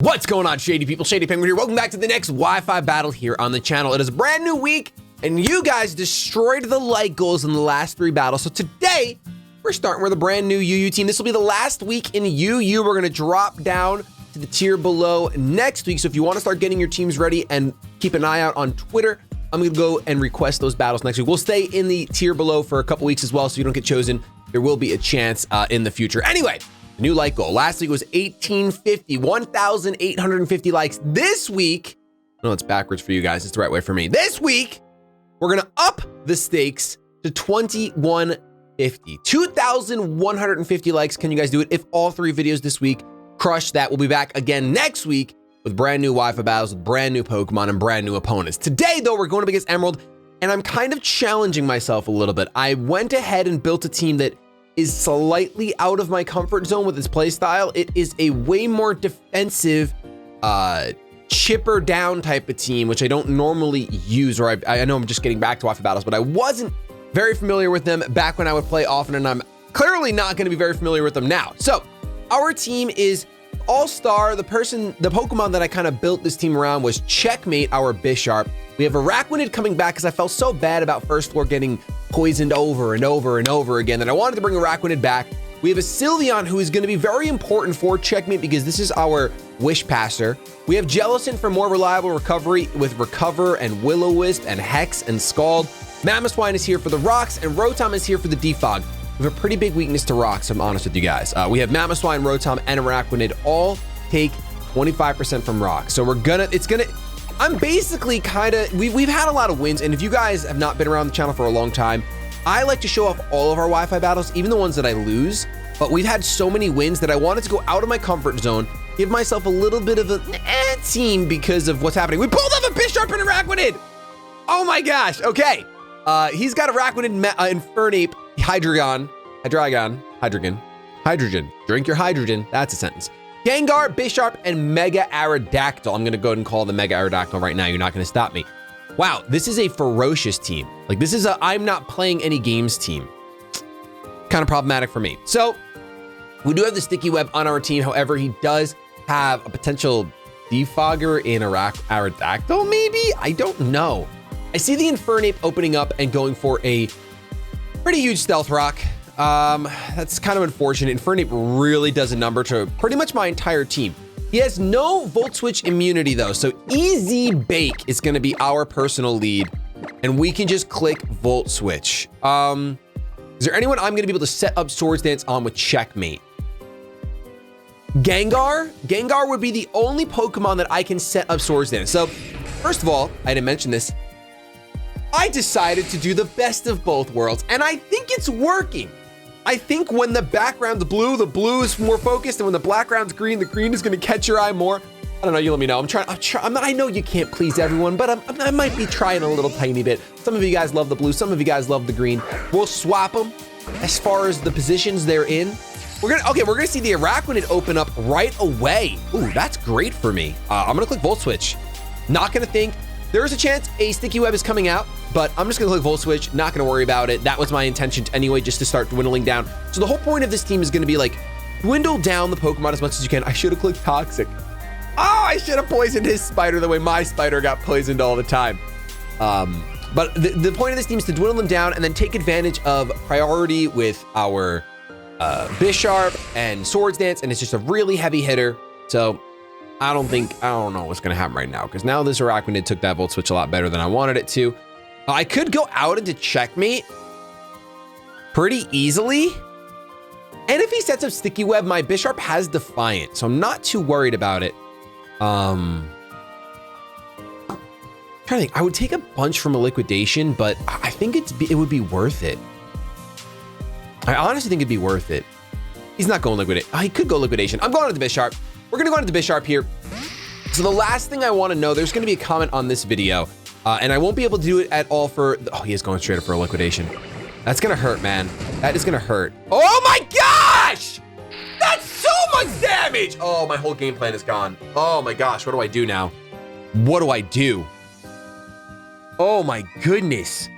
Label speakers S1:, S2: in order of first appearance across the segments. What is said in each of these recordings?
S1: What's going on, Shady people? ShadyPenguinn here. Welcome back to the next Wi-Fi battle here on the channel. It is a brand new week, and you guys destroyed the like goals in the last 3 battles. So today, we're starting with a brand new UU team. This will be the last week in UU. We're going to drop down to the tier below next week. So if you want to start getting your teams ready and keep an eye out on Twitter, I'm going to go and request those battles next week. We'll stay in the tier below for a couple weeks as well, so you don't get chosen. There will be a chance in the future. Anyway, the new like goal. Last week was 1,850 likes. This week, no, it's backwards for you guys. It's the right way for me. This week, we're going to up the stakes to 2,150. 2,150 likes. Can you guys do it? If all 3 videos this week crush that, we'll be back again next week with brand new Wi-Fi battles, with brand new Pokemon and brand new opponents. Today, though, we're going up against Emerald, and I'm kind of challenging myself a little bit. I went ahead and built a team that is slightly out of my comfort zone with its play style. It is a way more defensive, chipper down type of team, which I don't normally use, or I know I'm just getting back to Wi-Fi battles, but I wasn't very familiar with them back when I would play often, and I'm clearly not going to be very familiar with them now. So our team is All-Star. The Pokemon that I kind of built this team around was Checkmate, our Bisharp. We have Araquanid coming back because I felt so bad about first floor getting poisoned over and over and over again that I wanted to bring Araquanid back. We have a Sylveon who is going to be very important for Checkmate because this is our Wish Passer. We have Jellicent for more reliable recovery with Recover and Will-O-Wisp and Hex and Scald. Mamoswine is here for the rocks, and Rotom is here for the defog. We have a pretty big weakness to rocks, I'm honest with you guys. We have Mamoswine, Rotom, and Araquanid all take 25% from rocks. So I'm basically we've had a lot of wins, and if you guys have not been around the channel for a long time, I like to show off all of our Wi-Fi battles, even the ones that I lose, but we've had so many wins that I wanted to go out of my comfort zone, give myself a little bit of a team because of what's happening. We pulled up a Bisharp and Araquanid! Oh my gosh, okay. He's got Araquanid, Infernape, Hydreigon. Drink your hydrogen, that's a sentence. Gengar, Bisharp, and Mega Aerodactyl. I'm gonna go ahead and call the Mega Aerodactyl right now. You're not gonna stop me. Wow, this is a ferocious team. Like, this is a I'm not playing any games team. Kind of problematic for me. So, we do have the Sticky Web on our team. However, he does have a potential defogger in Aerodactyl, maybe? I don't know. I see the Infernape opening up and going for a pretty huge Stealth Rock. That's kind of unfortunate. Infernape really does a number to pretty much my entire team. He has no Volt Switch immunity though, so Easy Bake is gonna be our personal lead, and we can just click Volt Switch. Is there anyone I'm gonna be able to set up Swords Dance on with Checkmate? Gengar? Gengar would be the only Pokemon that I can set up Swords Dance. So, first of all, I didn't mention this, I decided to do the best of both worlds, and I think it's working. I think when the background's blue, the blue is more focused, and when the background's green, the green is gonna catch your eye more. I don't know, you let me know. I know you can't please everyone, but I might be trying a little tiny bit. Some of you guys love the blue, some of you guys love the green. We'll swap them as far as the positions they're in. We're gonna see the Araquanid open up right away. Ooh, that's great for me. I'm gonna click Volt Switch. Not gonna think. There is a chance a Sticky Web is coming out, but I'm just gonna click Volt Switch, not gonna worry about it. That was my intention anyway, just to start dwindling down. So the whole point of this team is gonna be like, dwindle down the Pokemon as much as you can. I should have clicked Toxic. Oh, I should have poisoned his spider the way my spider got poisoned all the time. But the point of this team is to dwindle them down and then take advantage of priority with our Bisharp and Swords Dance, and it's just a really heavy hitter. So I don't know what's gonna happen right now, because now this Araquanid took that Volt Switch a lot better than I wanted it to. I could go out into Checkmate pretty easily. And if he sets up Sticky Web, my Bisharp has Defiant, so I'm not too worried about it. I'm trying to think, I would take a bunch from a liquidation, but I think it would be worth it. I honestly think it'd be worth it. He's not going liquidation. He could go liquidation. I'm going to the Bisharp. We're gonna go into the Bisharp here. So the last thing I wanna know, there's gonna be a comment on this video, and I won't be able to do it at all oh, he is going straight up for a liquidation. That's gonna hurt, man. That is gonna hurt. Oh my gosh! That's so much damage! Oh, my whole game plan is gone. Oh my gosh, what do I do now? What do I do? Oh my goodness.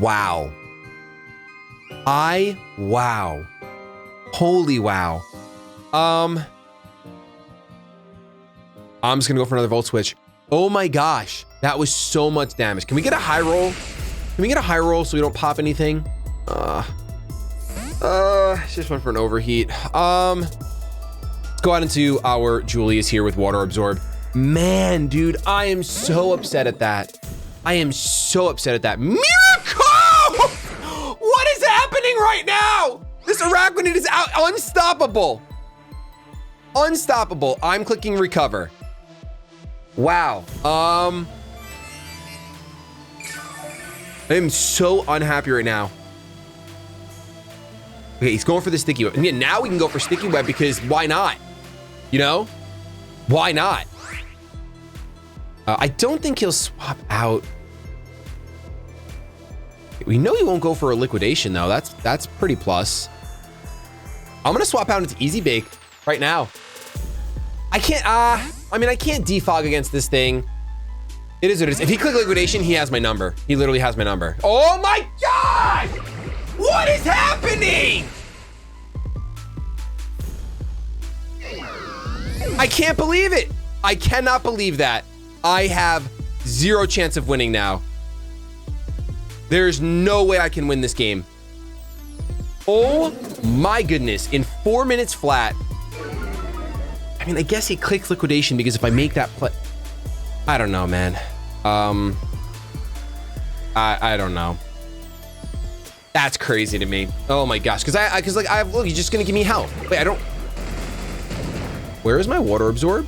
S1: Wow. Wow. Holy wow. I'm just gonna go for another Volt Switch. Oh my gosh, that was so much damage. Can we get a high roll? Can we get a high roll so we don't pop anything? Just went for an overheat. Let's go out into our Julius here with Water Absorb. Man, dude, I am so upset at that. I am so upset at that. Miracle! What is happening right now? This Araquanid is out, unstoppable. Unstoppable. I'm clicking recover. Wow. I am so unhappy right now. Okay, he's going for the sticky web. And yeah, now we can go for sticky web because why not? You know? Why not? I don't think he'll swap out. We know he won't go for a liquidation though. That's pretty plus. I'm gonna swap out into Easy Bake right now. I can't, I mean, I can't defog against this thing. It is what it is. If he click liquidation, he has my number. He literally has my number. Oh my God! What is happening? I can't believe it. I cannot believe that. I have zero chance of winning now. There's no way I can win this game. Oh my goodness, in 4 minutes flat. I mean, I guess he clicked liquidation because if I make that play, I don't know, man. I don't know. That's crazy to me. Oh my gosh, because look, he's just gonna give me health. Wait, I don't. Where is my Water Absorb?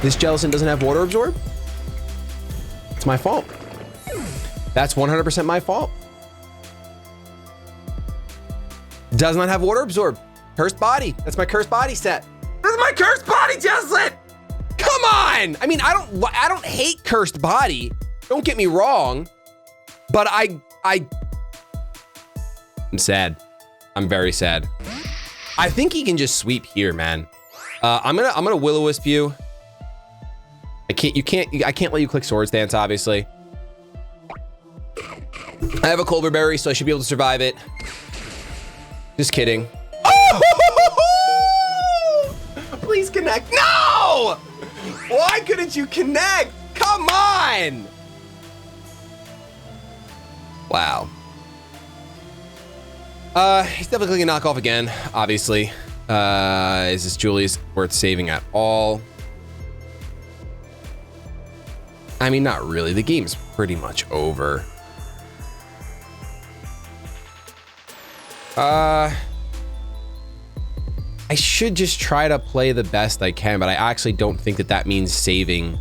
S1: This Jellicent doesn't have Water Absorb? It's my fault. That's 100% my fault. Does not have Water Absorb. Cursed Body. That's my Cursed Body set. This is my Cursed Body, Jellicent! Come on! I mean, I don't hate Cursed Body. Don't get me wrong. But I'm sad. I'm very sad. I think he can just sweep here, man. I'm gonna Will-O-Wisp you. I can't let you click Swords Dance, obviously. I have a Culver Berry, so I should be able to survive it. Just kidding. Oh! Please connect. No! Why couldn't you connect? Come on! Wow. He's definitely clicking knockoff again, obviously. Is this Julius worth saving at all? I mean, not really. The game's pretty much over. I should just try to play the best I can, but I actually don't think that means saving.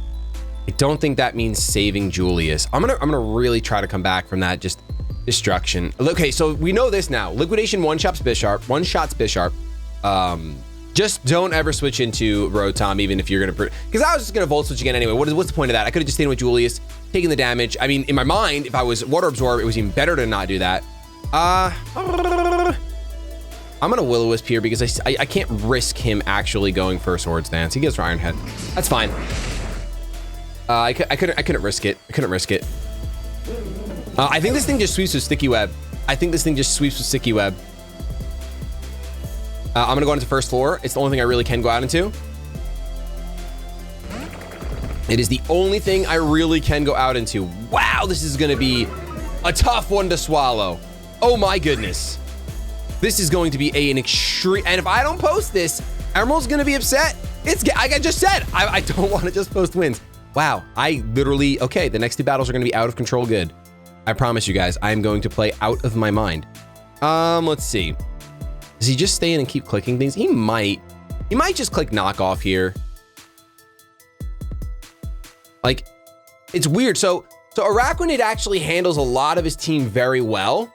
S1: I don't think that means saving Julius. I'm gonna really try to come back from that just destruction. Okay, so we know this now. Liquidation one-shots Bisharp. Just don't ever switch into Rotom, even if you're gonna, because I was just gonna Volt Switch again anyway. What's the point of that? I could have just stayed with Julius, taking the damage. I mean, in my mind, if I was Water Absorb, it was even better to not do that. I'm gonna Will-O-Wisp here because I can't risk him actually going for a Swords Dance. He goes for Iron Head. That's fine. I couldn't risk it. I couldn't risk it. I think this thing just sweeps with Sticky Web. I'm gonna go into first floor. It's the only thing I really can go out into. It is the only thing I really can go out into. Wow, this is gonna be a tough one to swallow. Oh my goodness. This is going to be an extreme, and if I don't post this, Emerald's gonna be upset. Like I just said, I don't wanna just post wins. Wow, I literally, okay, the next two battles are gonna be out of control good. I promise you guys, I am going to play out of my mind. Let's see. Does he just stay in and keep clicking things? He might just click knockoff here. Like, it's weird. So Araquanid actually handles a lot of his team very well.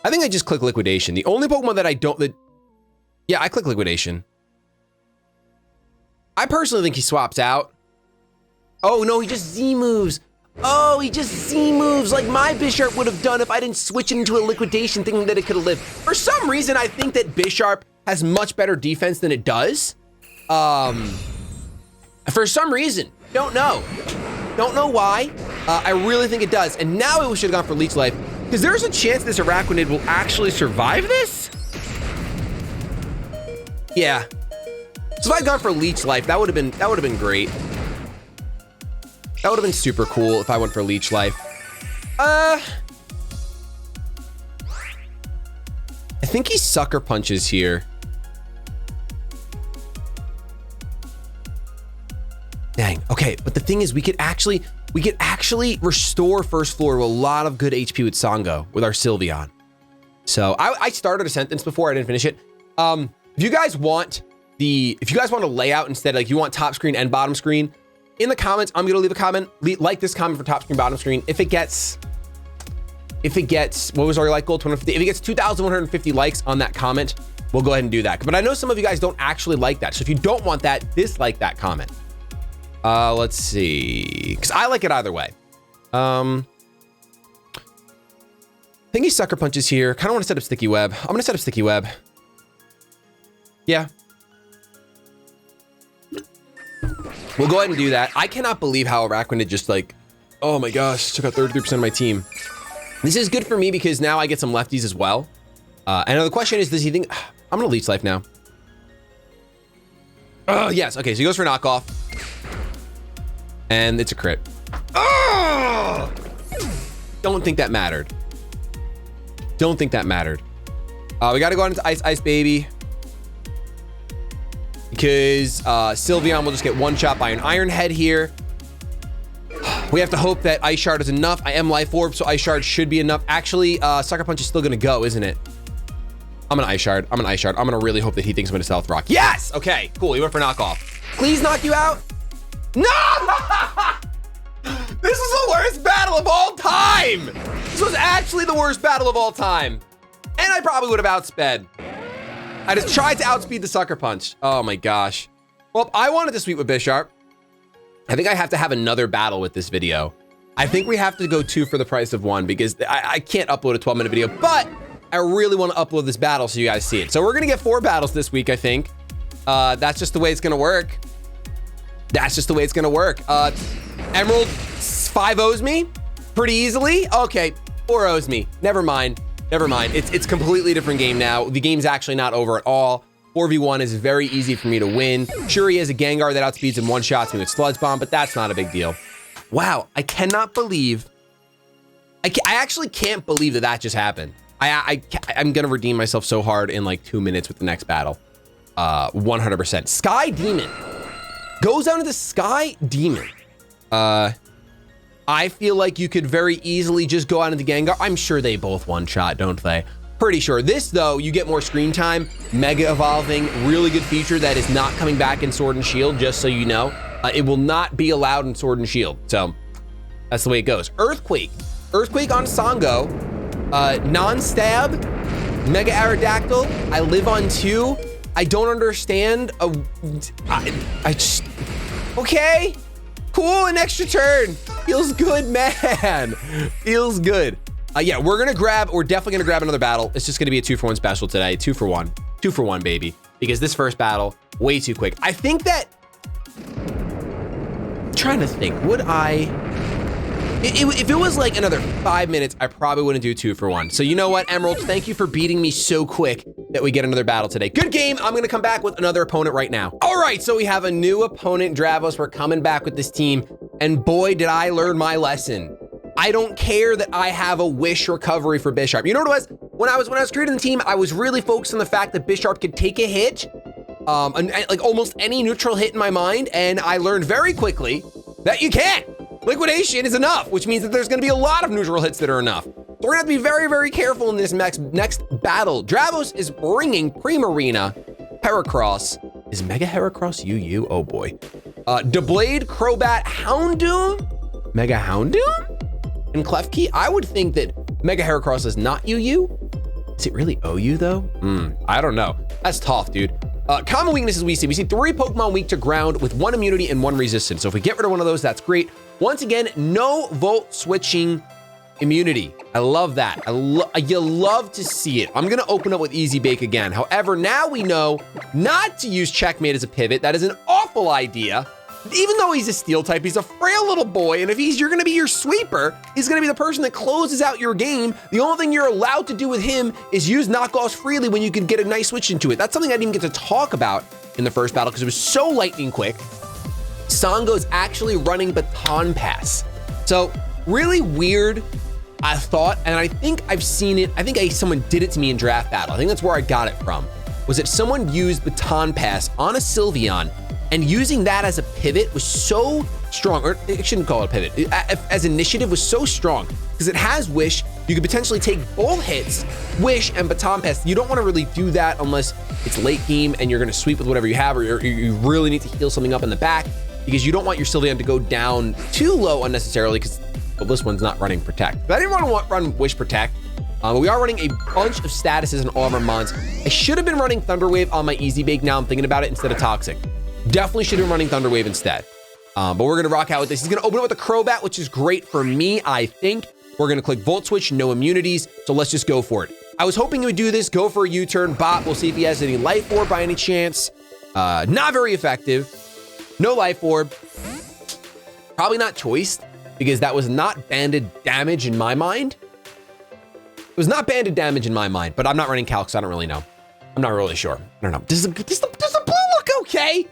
S1: I think I just click liquidation. The only Pokemon that I don't, yeah, I click liquidation. I personally think he swaps out. Oh no, he just Z moves. Oh, he just Z moves like my Bisharp would have done if I didn't switch it into a liquidation thinking that it could have lived. For some reason, I think that Bisharp has much better defense than it does. For some reason. Don't know. Don't know why. I really think it does. And now we should have gone for Leech Life, because there's a chance this Araquanid will actually survive this? Yeah. So if I'd gone for Leech Life, that would have been great. That would have been super cool if I went for Leech Life. I think he Sucker Punches here. Dang. Okay, but the thing is, we could actually restore first floor to a lot of good HP with Songo with our Sylveon. So I started a sentence before, I didn't finish it. If you guys want a layout instead, like you want top screen and bottom screen, in the comments, I'm gonna leave a comment, like this comment for top screen, bottom screen. If it gets, what was our like goal? 250. If it gets 2,150 likes on that comment, we'll go ahead and do that. But I know some of you guys don't actually like that. So if you don't want that, dislike that comment. Let's see, because I like it either way. I think he Sucker Punches here. Kind of want to set up Sticky Web. I'm gonna set up Sticky Web. Yeah. We'll go ahead and do that. I cannot believe how Araquanid just like, oh my gosh, took out 33% of my team. This is good for me because now I get some lefties as well. And the question is, does he think, I'm gonna Leech Life now. Oh, yes, okay, so he goes for knockoff. And it's a crit. Oh! Don't think that mattered. Don't think that mattered. We gotta go on into Ice Baby. Because Sylveon will just get one shot by an Iron Head here. We have to hope that Ice Shard is enough. I am Life Orb, so Ice Shard should be enough. Actually, Sucker Punch is still gonna go, isn't it? I'm an Ice Shard. I'm gonna really hope that he thinks I'm gonna Stealth Rock. Yes! Okay, cool, he went for knockoff. Please knock you out. No! This was the worst battle of all time! This was actually the worst battle of all time. And I probably would have outsped. I just tried to outspeed the Sucker Punch. Oh my gosh. Well, I wanted to sweep with Bisharp. I think I have to have another battle with this video. I think we have to go 2 for the price of 1 because I can't upload a 12-minute video, but I really want to upload this battle so you guys see it. So we're gonna get 4 battles this week, I think. That's just the way it's gonna work. That's just the way it's gonna work. Emerald 5-0s me pretty easily. Okay, 4-0s me. Never mind. Never mind. It's completely different game now. The game's actually not over at all. 4v1 is very easy for me to win. Sure, he has a Gengar that outspeeds and one-shots me with Sludge Bomb, but that's not a big deal. Wow, I cannot believe. I actually can't believe that just happened. I'm gonna redeem myself so hard in like 2 minutes with the next battle. 100%. Sky Demon. Goes down to the Sky Demon. I feel like you could very easily just go out into Gengar. I'm sure they both one-shot, don't they? Pretty sure. This, though, you get more screen time. Mega Evolving, really good feature that is not coming back in Sword and Shield, just so you know. It will not be allowed in Sword and Shield. So that's the way it goes. Earthquake. Earthquake on Songo. Non-stab. Mega Aerodactyl. I live on 2. I don't understand. I just... Okay. Cool, an extra turn. Feels good, man. Feels good. Yeah, we're definitely gonna grab another battle. It's just gonna be a 2-for-1 special today. 2 for 1. 2 for 1, baby. Because this first battle, way too quick. I think that... I'm trying to think, would I... If it was like another 5 minutes, I probably wouldn't do 2 for 1. So you know what, Emerald, thank you for beating me so quick that we get another battle today. Good game. I'm gonna come back with another opponent right now. All right, so we have a new opponent, Dravos. We're coming back with this team, and boy, did I learn my lesson. I don't care that I have a wish recovery for Bisharp. You know what it was? When I was creating the team, I was really focused on the fact that Bisharp could take a hit, like almost any neutral hit in my mind, and I learned very quickly that you can't. Liquidation is enough, which means that there's gonna be a lot of neutral hits that are enough. So we're gonna have to be very, very careful in this next battle. Dravos is bringing Primarina. Heracross. Is Mega Heracross UU? Oh boy. Deblade, Crobat, Houndoom? Mega Houndoom? And Klefki? I would think that Mega Heracross is not UU. Is it really OU though? I don't know. That's tough, dude. Common weaknesses we see 3 Pokemon weak to ground with 1 immunity and 1 resistance. So if we get rid of one of those, that's great. Once again, no Volt switching immunity. I love that. You love to see it. I'm gonna open up with Easy Bake again. However, now we know not to use Checkmate as a pivot. That is an awful idea. Even though he's a steel type, he's a frail little boy, and if you're gonna be your sweeper, he's gonna be the person that closes out your game. The only thing you're allowed to do with him is use knockoffs freely when you can get a nice switch into it. That's something I didn't even get to talk about in the first battle because it was so lightning quick. Sango's actually running baton pass. So really weird, I thought, and I think I've seen it. I think someone did it to me in draft battle. I think that's where I got it from, was that someone used baton pass on a Sylveon, and using that as a pivot was so strong, or I shouldn't call it a pivot, as initiative was so strong, because it has Wish. You could potentially take both hits, Wish and baton pass. You don't want to really do that unless it's late game and you're going to sweep with whatever you have, or you really need to heal something up in the back, because you don't want your Sylveon to go down too low unnecessarily, because this one's not running Protect. But I didn't want to run Wish Protect. But we are running a bunch of statuses in all of our mons. I should have been running Thunder Wave on my Easy Bake now I'm thinking about it instead of Toxic. Definitely should have been running Thunder Wave instead. But we're gonna rock out with this. He's gonna open up with a Crobat, which is great for me, I think. We're gonna click Volt Switch, no immunities, so let's just go for it. I was hoping he would do this, go for a U-turn, bot. We'll see if he has any Life Orb by any chance. Not very effective. No Life Orb. Probably not Choiced, because that was not banded damage in my mind. It was not banded damage in my mind, but I'm not running Calc, so I don't really know. I'm not really sure. I don't know. Does the blue look okay?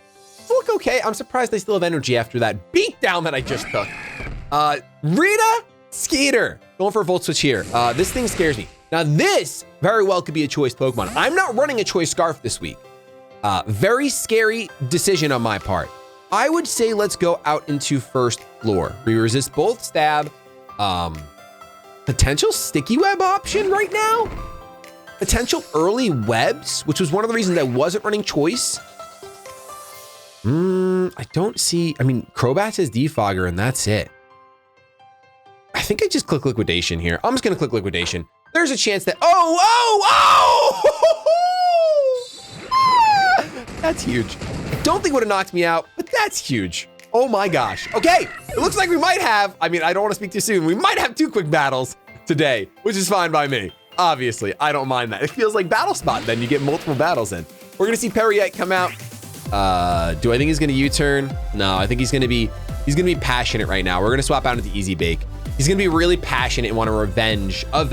S1: Look okay. I'm surprised they still have energy after that beatdown that I just took. Rita Skeeter, going for a Volt Switch here. This thing scares me. Now this very well could be a choice Pokemon. I'm not running a choice Scarf this week. Very scary decision on my part. I would say let's go out into first floor. We resist both stab. Potential sticky web option right now. Potential early webs, which was one of the reasons I wasn't running choice. I don't see, I mean, Crobat says Defogger and that's it. I think I just click Liquidation here. I'm just gonna click Liquidation. There's a chance that, that's huge. I don't think it would have knocked me out, but that's huge. Oh my gosh. Okay, it looks like we might have, I mean, I don't want to speak too soon. We might have 2 quick battles today, which is fine by me. Obviously, I don't mind that. It feels like Battle Spot then. You get multiple battles in. We're gonna see Perriette come out. Do I think he's gonna U-turn? No, I think he's gonna be passionate right now. We're gonna swap out into Easy Bake. He's gonna be really passionate and want to avenge. Gonna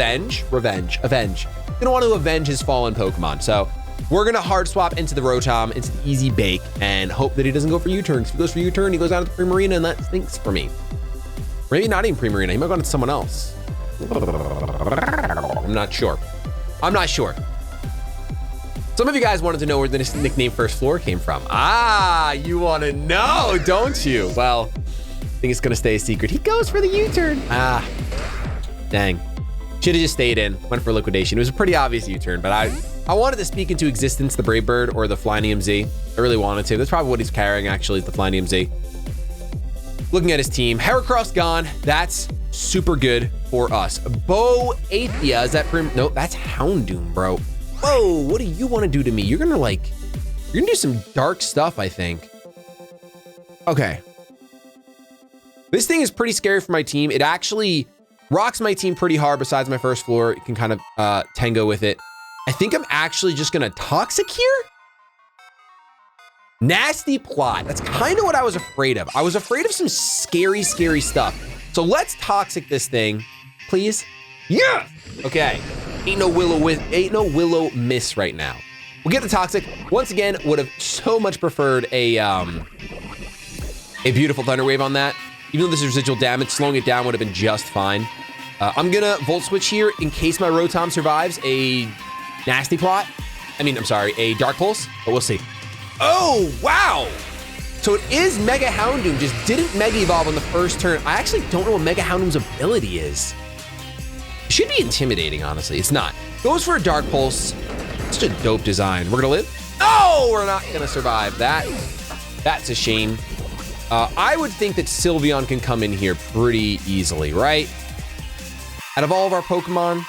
S1: want to avenge his fallen Pokemon. So we're gonna hard swap into the Rotom, into the Easy Bake, and hope that he doesn't go for U-turn. If he goes for U-turn, he goes down to the Primarina, and that stinks for me. Maybe not even Primarina. He might go into someone else. I'm not sure. Some of you guys wanted to know where the nickname First Floor came from. You want to know, don't you? Well, I think it's going to stay a secret. He goes for the U-turn. Dang. Should have just stayed in, went for Liquidation. It was a pretty obvious U-turn, but I wanted to speak into existence the Brave Bird or the Flynium Z. I really wanted to. That's probably what he's carrying, actually, the Flynium Z. Looking at his team, Heracross gone. That's super good for us. Boathia, is that Nope, that's Houndoom, bro. Whoa, what do you want to do to me? You're gonna do some dark stuff, I think. Okay. This thing is pretty scary for my team. It actually rocks my team pretty hard besides my first floor. It can kind of tango with it. I think I'm actually just gonna Toxic here. Nasty Plot. That's kind of what I was afraid of. I was afraid of some scary, scary stuff. So let's Toxic this thing, please. Yeah. Okay. Ain't no willow miss right now. We'll get the Toxic. Once again, would have so much preferred a beautiful Thunder Wave on that. Even though this is residual damage, slowing it down would have been just fine. I'm gonna Volt Switch here in case my Rotom survives a Nasty Plot. A Dark Pulse, but we'll see. Oh, wow. So it is Mega Houndoom, just didn't Mega Evolve on the first turn. I actually don't know what Mega Houndoom's ability is. It should be intimidating, honestly. It's not. Goes for a Dark Pulse. Such a dope design. We're gonna live? Oh, we're not gonna survive that. That's a shame. I would think that Sylveon can come in here pretty easily, right? Out of all of our Pokemon,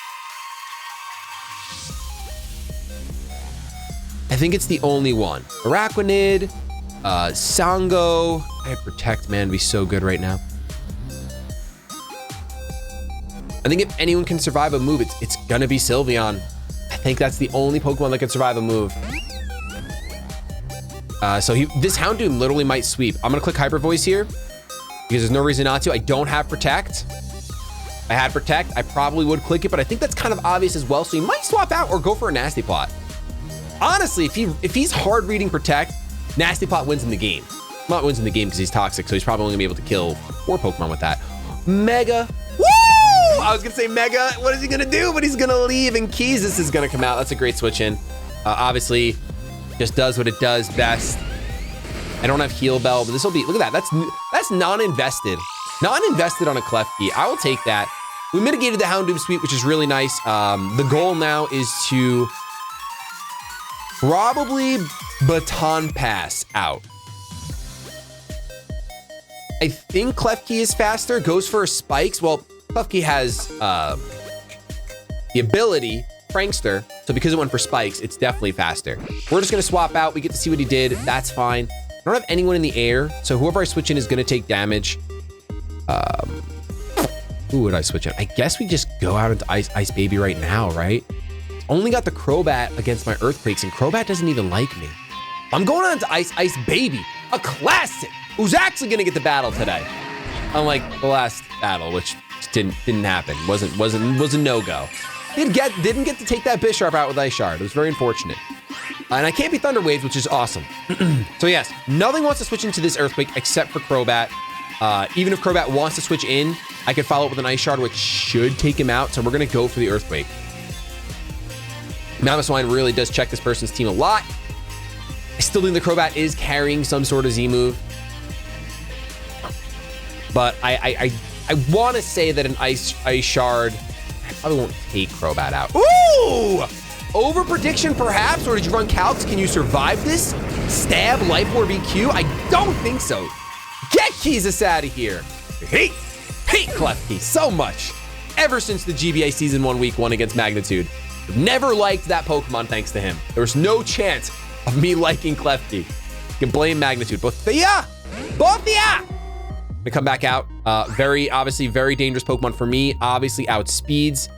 S1: I think it's the only one. Araquanid, Sango. I Protect, man, would be so good right now. I think if anyone can survive a move, it's gonna be Sylveon. I think that's the only Pokemon that can survive a move. So this Houndoom literally might sweep. I'm gonna click Hyper Voice here because there's no reason not to. I don't have Protect. If I had Protect, I probably would click it, but I think that's kind of obvious as well. So he might swap out or go for a Nasty Plot. Honestly, if he's hard reading Protect, Nasty Plot wins in the game. Not wins in the game because he's toxic, so he's probably only gonna be able to kill 4 Pokemon with that. Mega. Woo! I was gonna say Mega. What is he gonna do? But he's gonna leave, and Keezus is gonna come out. That's a great switch in. Obviously, just does what it does best. I don't have Heal Bell, but this will be. Look at that. That's non-invested. Non-invested on a Klefki. I will take that. We mitigated the Houndoom sweep, which is really nice. The goal now is to probably Baton Pass out. I think Klefki is faster, goes for spikes. Well, Klefki has the ability, Prankster, so because it went for spikes, it's definitely faster. We're just gonna swap out. We get to see what he did. That's fine. I don't have anyone in the air, so whoever I switch in is gonna take damage. Who would I switch in? I guess we just go out into Ice Baby right now, right? Only got the Crobat against my Earthquakes, and Crobat doesn't even like me. I'm going on to Ice Baby, a classic, who's actually gonna get the battle today. Unlike the last battle, which didn't happen. Was a no-go. Didn't get to take that Bisharp out with Ice Shard. It was very unfortunate. And I can't be Thunder Waves, which is awesome. So yes, nothing wants to switch into this Earthquake except for Crobat. Even if Crobat wants to switch in, I could follow up with an Ice Shard, which should take him out. So we're gonna go for the Earthquake. Mamoswine really does check this person's team a lot. I still think the Crobat is carrying some sort of Z move. But I want to say that an Ice Shard, I probably won't take Crobat out. Ooh! Over prediction perhaps, or did you run calcs? Can you survive this? Stab, Life Orb EQ? I don't think so. Get Keezus out of here. Hate Klefki so much. Ever since the GBA Season 1 Week 1 against Magnitude. I've never liked that Pokemon thanks to him. There was no chance of me liking Klefki. You can blame Magnitude. Both the Gonna come back out. Obviously very dangerous Pokemon for me. Obviously outspeeds.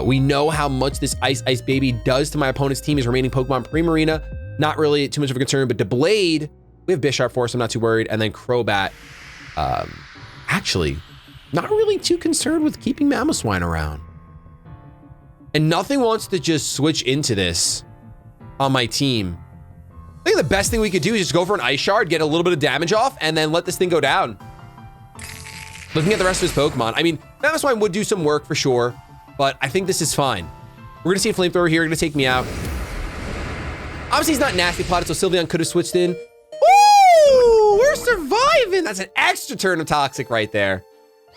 S1: We know how much this Ice Baby does to my opponent's team. His remaining Pokemon Primarina, not really too much of a concern, but Deblade, we have Bisharp for us, I'm not too worried. And then Crobat, actually, not really too concerned with keeping Mamoswine around. And nothing wants to just switch into this on my team. I think the best thing we could do is just go for an Ice Shard, get a little bit of damage off, and then let this thing go down. Looking at the rest of his Pokemon, I mean, Mamoswine would do some work for sure, but I think this is fine. We're gonna see a Flamethrower here, gonna take me out. Obviously, he's not Nasty Plotted, so Sylveon could have switched in. Woo! We're surviving! That's an extra turn of Toxic right there.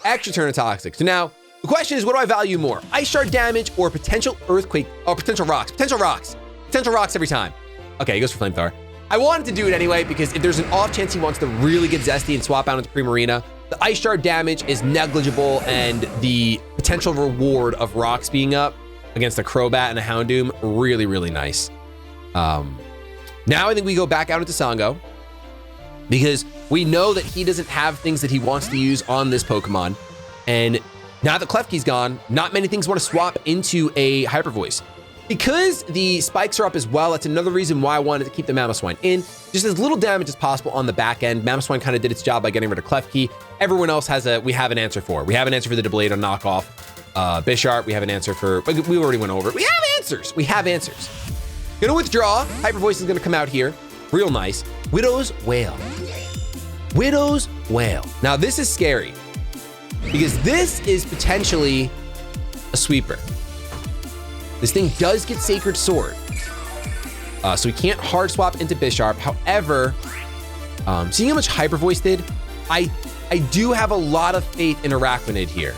S1: Extra turn of Toxic. So now, the question is, what do I value more? Ice Shard damage or potential Earthquake, or potential Rocks? Potential Rocks. Potential Rocks every time. Okay, he goes for Flamethrower. I wanted to do it anyway, because if there's an off chance he wants to really get zesty and swap out into Primarina, the Ice Shard damage is negligible, and the potential reward of Rocks being up against a Crobat and a Houndoom, really, really nice. Now I think we go back out into Sango, because we know that he doesn't have things that he wants to use on this Pokemon. And now that Klefki's gone, not many things want to swap into a Hyper Voice. Because the spikes are up as well, that's another reason why I wanted to keep the Mamoswine in. Just as little damage as possible on the back end. Mamoswine kind of did its job by getting rid of Klefki. Everyone else we have an answer for. We have an answer for the Deblade on knockoff. Bisharp, we have an answer for, we already went over it. We have answers. We have answers. Gonna withdraw. Hyper Voice is gonna come out here. Real nice. Widow's Wail. Widow's Wail. Now this is scary, because this is potentially a sweeper. This thing does get Sacred Sword. So we can't hard swap into Bisharp. However, seeing how much Hyper Voice did, I do have a lot of faith in Araquanid here.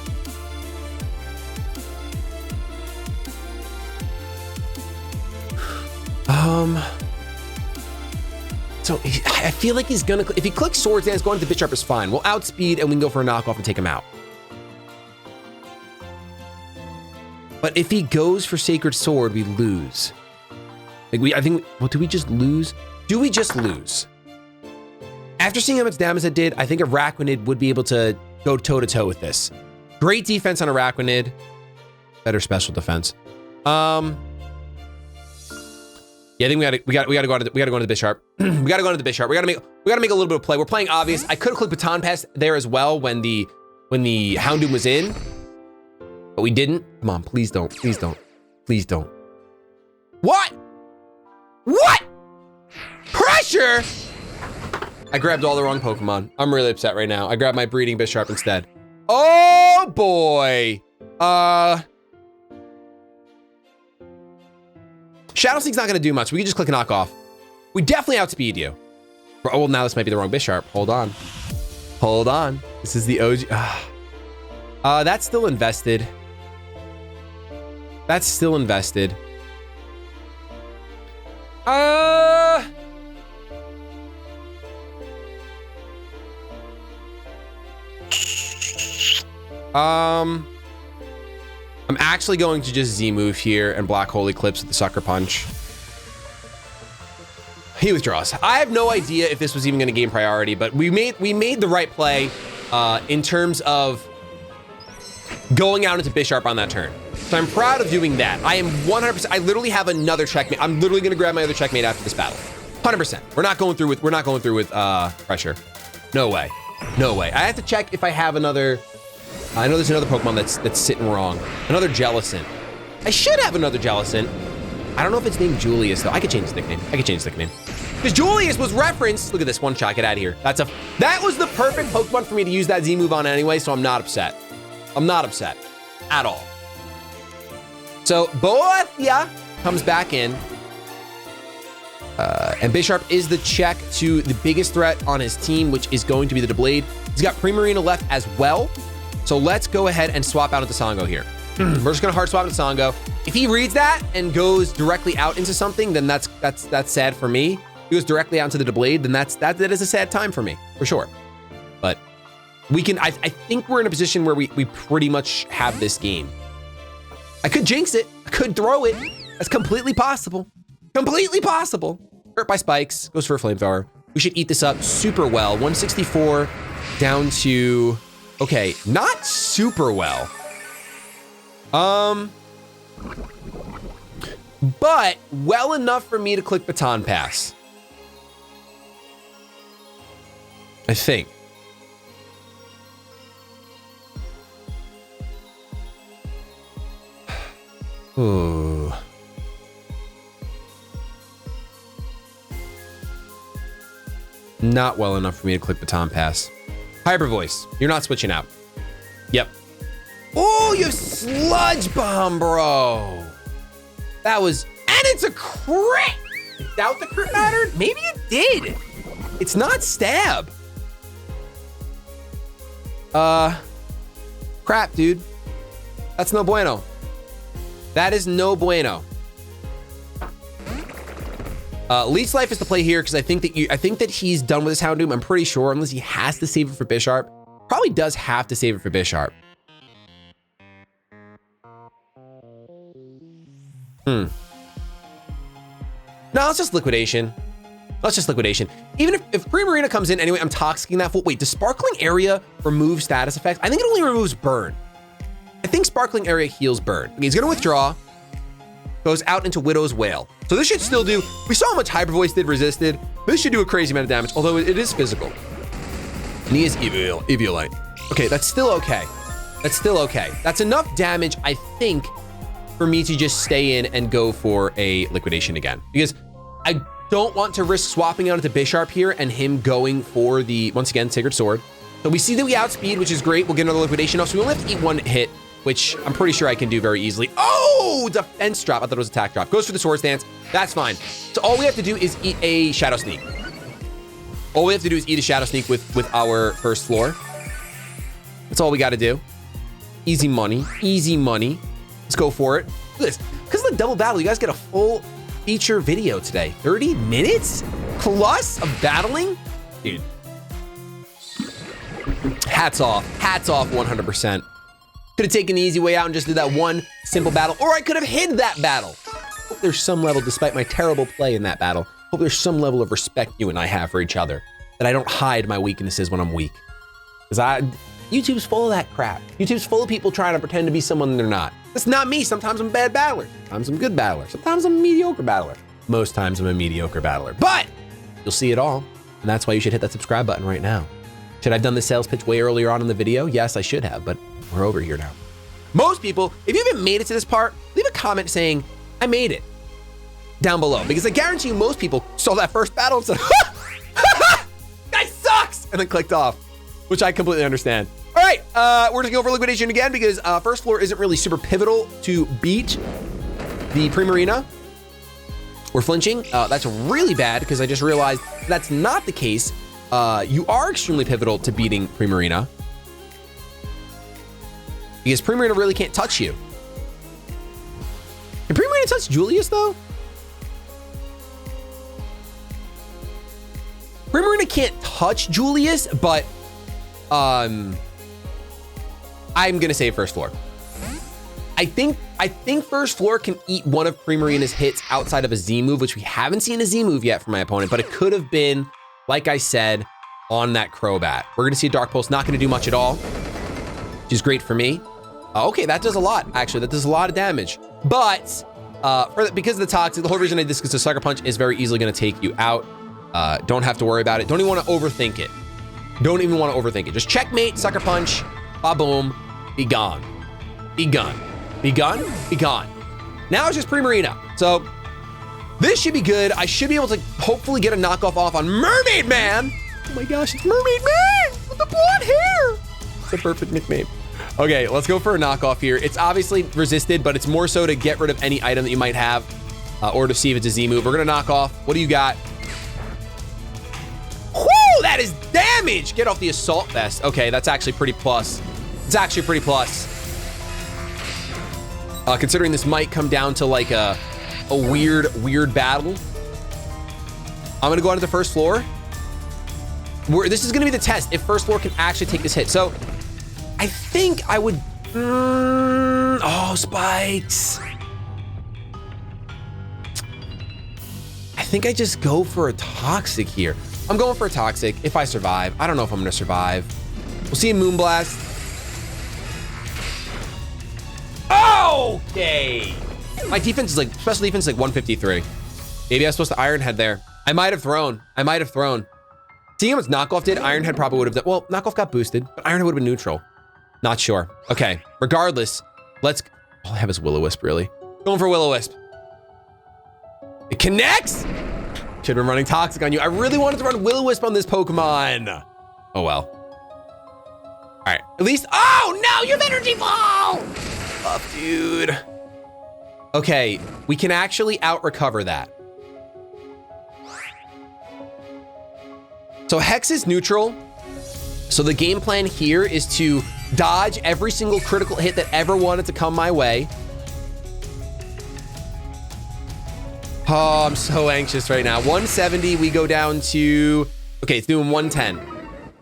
S1: So I feel like he's gonna, if he clicks Swords Dance, going to Bisharp is fine. We'll outspeed and we can go for a knockoff and take him out. But if he goes for Sacred Sword, we lose. Like I think, well, do we just lose? Do we just lose? After seeing how much damage it did, I think Araquanid would be able to go toe-to-toe with this. Great defense on Araquanid. Better special defense. Yeah, I think we gotta go into the Bisharp. We gotta go into the Bisharp. We gotta make a little bit of play. We're playing obvious. I could have clicked Baton Pass there as well when the Houndoom was in, but we didn't. Come on, please don't. Please don't. Please don't. What? What? Pressure? I grabbed all the wrong Pokemon. I'm really upset right now. I grabbed my breeding Bisharp instead. Oh boy. Shadow Sneak's not gonna do much. We can just click knock off. We definitely outspeed you. Oh, well, now this might be the wrong Bisharp. Hold on. Hold on. This is the OG. That's still invested. That's still invested. I'm actually going to just Z move here and Black Hole Eclipse with the Sucker Punch. He withdraws. I have no idea if this was even going to gain priority, but we made the right play in terms of going out into Bisharp on that turn. So I'm proud of doing that. I am 100%. I literally have another checkmate. I'm literally going to grab my other checkmate after this battle. 100%. We're not going through with pressure. No way. No way. I have to check if I have another. I know there's another Pokemon that's sitting wrong. Another Jellicent. I should have another Jellicent. I don't know if it's named Julius though. I could change his nickname. Because Julius was referenced. Look at this one shot. Get out of here. That was the perfect Pokemon for me to use that Z move on anyway, so I'm not upset. I'm not upset at all. So Boathia comes back in. And Bisharp is the check to the biggest threat on his team, which is going to be the Doublade. He's got Primarina left as well. So let's go ahead and swap out into Sango here. We're just gonna hard swap into Sango. If he reads that and goes directly out into something, then that's sad for me. If he goes directly out into the Doublade, then that is a sad time for me, for sure. But we can, I think we're in a position where we pretty much have this game. I could jinx it, I could throw it. That's completely possible. Completely possible. Hurt by spikes, goes for a flamethrower. We should eat this up super well. 164 down to, okay, not super well. But well enough for me to click Baton Pass. I think. Ooh. Not well enough for me to click Baton Pass. Hyper Voice, you're not switching out. Yep. Oh, you have Sludge Bomb, bro. That was, and it's a crit. Doubt the crit mattered? Maybe it did. It's not stab. Crap, dude. That's no bueno. That is no bueno. Leech Life is the play here because I think that he's done with his Houndoom. I'm pretty sure, unless he has to save it for Bisharp. Probably does have to save it for Bisharp. No, it's just liquidation. Let's just liquidation. Even if Primarina comes in anyway, I'm toxicking that full. Wait, does Sparkling Area remove status effects? I think it only removes burn. I think Sparkling Area heals burn. Okay, he's gonna withdraw. Goes out into Widow's Wail. So this should still do, we saw how much Hyper Voice did resisted. This should do a crazy amount of damage, although it is physical. And he is Eviolite. Okay, that's still okay. That's still okay. That's enough damage, I think, for me to just stay in and go for a liquidation again. Because I don't want to risk swapping out into Bisharp here and him going for the, once again, Sacred Sword. So we see that we outspeed, which is great. We'll get another liquidation off, so we only have to eat one hit, which I'm pretty sure I can do very easily. Oh, defense drop. I thought it was attack drop. Goes for the Sword Stance. That's fine. So all we have to do is eat a Shadow Sneak. All we have to do is eat a Shadow Sneak with our first floor. That's all we got to do. Easy money. Easy money. Let's go for it. Look at this. Because of the double battle, you guys get a full feature video today. 30 minutes plus of battling? Dude. Hats off. Hats off 100%. Could have taken the easy way out and just did that one simple battle, or I could have hid that battle. Hope there's some level, despite my terrible play in that battle, hope there's some level of respect you and I have for each other, that I don't hide my weaknesses when I'm weak. Because YouTube's full of that crap. YouTube's full of people trying to pretend to be someone they're not. That's not me. Sometimes I'm a bad battler. Sometimes I'm a good battler. Sometimes I'm a mediocre battler. most times I'm a mediocre battler, but you'll see it all. And that's why you should hit that subscribe button right now. Should I have done the sales pitch way earlier on in the video? Yes, I should have, but we're over here now. Most people, if you haven't made it to this part, leave a comment saying, I made it, down below. Because I guarantee you most people saw that first battle and said, guy sucks, and then clicked off, which I completely understand. All right, we're just going over liquidation again because first floor isn't really super pivotal to beat the Primarina. We're flinching. That's really bad because I just realized that's not the case. You are extremely pivotal to beating Primarina because Primarina really can't touch you. Can Primarina touch Julius though? Primarina can't touch Julius, but I'm gonna say first floor. I think first floor can eat one of Primarina's hits outside of a Z move, which we haven't seen a Z move yet from my opponent, but it could have been, like I said, on that Crobat. We're gonna see a Dark Pulse, not gonna do much at all, which is great for me. Okay, that does a lot, actually. That does a lot of damage. But because of the Toxic, the whole reason I did this is because the Sucker Punch is very easily gonna take you out. Don't have to worry about it. Don't even wanna overthink it. Don't even wanna overthink it. Just checkmate, Sucker Punch, ba-boom, be gone. Be gone. Be gone, be gone. Now it's just Primarina. So this should be good. I should be able to hopefully get a knockoff off on Mermaid Man. Oh my gosh, it's Mermaid Man with the blonde hair. It's a perfect nickname. Okay, let's go for a knockoff here. It's obviously resisted, but it's more so to get rid of any item that you might have or to see if it's a Z move. We're gonna knock off. What do you got? Whoo, that is damage. Get off the Assault Vest. Okay, that's actually pretty plus. It's actually pretty plus. Considering this might come down to like a weird battle. I'm gonna go onto the first floor. This is gonna be the test if first floor can actually take this hit. So I think I would, oh, spikes. I think I just go for a Toxic here. I'm going for a Toxic if I survive. I don't know if I'm gonna survive. We'll see a Moonblast. Okay. My defense is like, special defense is like 153. Maybe I was supposed to Iron Head there. I might have thrown. Seeing how much knockoff did, Iron Head probably would have done, well, knockoff got boosted, but Iron Head would have been neutral. Not sure. Okay, regardless, let's, all I have is Will-O-Wisp really. Going for Will-O-Wisp. It connects! Should have been running Toxic on you. I really wanted to run Will-O-Wisp on this Pokemon. Oh well. All right, at least, oh no, you have Energy Ball! Tough, dude. Okay, we can actually out-recover that. So Hex is neutral. So the game plan here is to dodge every single critical hit that ever wanted to come my way. Oh, I'm so anxious right now. 170, we go down to, okay, it's doing 110.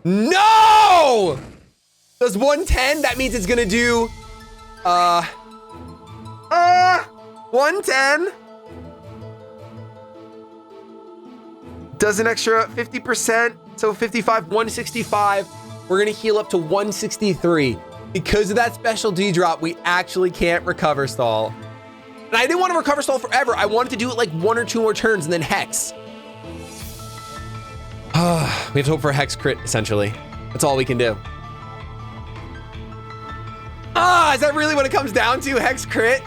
S1: No! Does 110? That means it's gonna do, 110. Does an extra 50%, so 55, 165. We're gonna heal up to 163. Because of that special D drop, we actually can't recover stall. And I didn't want to recover stall forever. I wanted to do it like 1 or 2 more turns and then Hex. We have to hope for a Hex crit, essentially. That's all we can do. Is that really what it comes down to? Hex crit?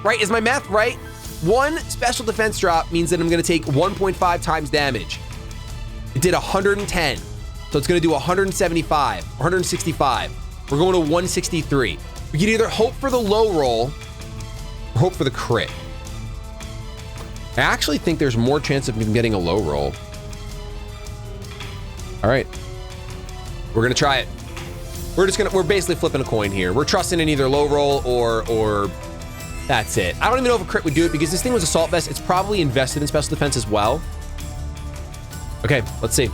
S1: Right, is my math right? 1 special defense drop means that I'm gonna take 1.5 times damage. It did 110. So it's gonna do 175, 165. We're going to 163. We can either hope for the low roll or hope for the crit. I actually think there's more chance of him getting a low roll. All right, we're gonna try it. We're basically flipping a coin here. We're trusting in either low roll or that's it. I don't even know if a crit would do it because this thing was Assault Vest. It's probably invested in special defense as well. Okay, let's see.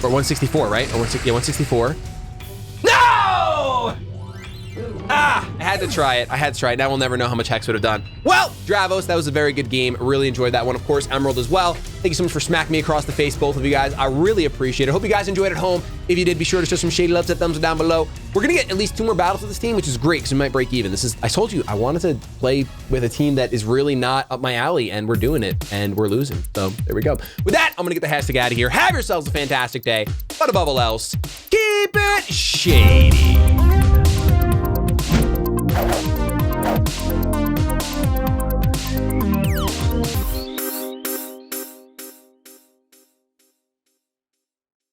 S1: We're 164, right? Or 164. No! I had to try it. I had to try it. Now we'll never know how much Hex would have done. Well, Dravos, that was a very good game. Really enjoyed that one. Of course, Emerald as well. Thank you so much for smacking me across the face, both of you guys. I really appreciate it. Hope you guys enjoyed at home. If you did, be sure to show some shady loves, that thumbs down below. We're gonna get at least 2 more battles with this team, which is great because we might break even. I told you, I wanted to play with a team that is really not up my alley, and we're doing it, and we're losing. So there we go. With that, I'm gonna get the hashtag out of here. Have yourselves a fantastic day, but above all else, keep it shady.